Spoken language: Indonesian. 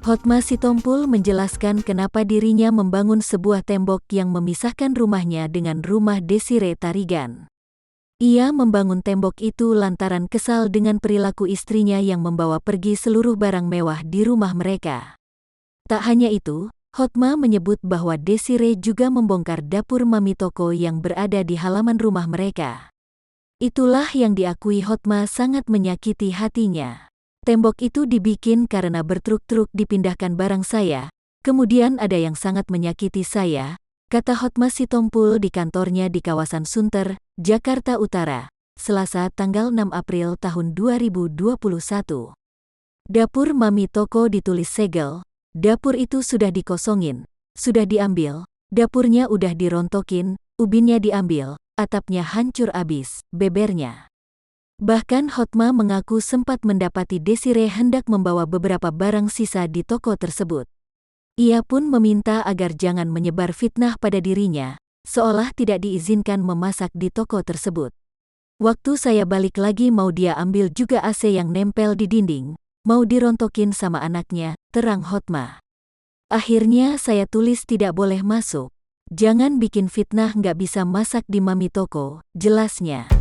Hotma Sitompul menjelaskan kenapa dirinya membangun sebuah tembok yang memisahkan rumahnya dengan rumah Desire Tarigan. Ia membangun tembok itu lantaran kesal dengan perilaku istrinya yang membawa pergi seluruh barang mewah di rumah mereka. Tak hanya itu, Hotma menyebut bahwa Desire juga membongkar dapur Mami Toko yang berada di halaman rumah mereka. Itulah yang diakui Hotma sangat menyakiti hatinya. Tembok itu dibikin karena bertruk-truk dipindahkan barang saya, kemudian ada yang sangat menyakiti saya, kata Hotma Sitompul di kantornya di kawasan Sunter, Jakarta Utara, Selasa tanggal 6 April tahun 2021. Dapur Mami Toko ditulis segel, dapur itu sudah dikosongin, sudah diambil, dapurnya udah dirontokin, ubinnya diambil, atapnya hancur abis, bebernya. Bahkan Hotma mengaku sempat mendapati Desire hendak membawa beberapa barang sisa di toko tersebut. Ia pun meminta agar jangan menyebar fitnah pada dirinya, seolah tidak diizinkan memasak di toko tersebut. Waktu saya balik lagi mau dia ambil juga AC yang nempel di dinding, mau dirontokin sama anaknya, terang Hotma. Akhirnya saya tulis tidak boleh masuk. Jangan bikin fitnah nggak bisa masak di Mami Toko, jelasnya.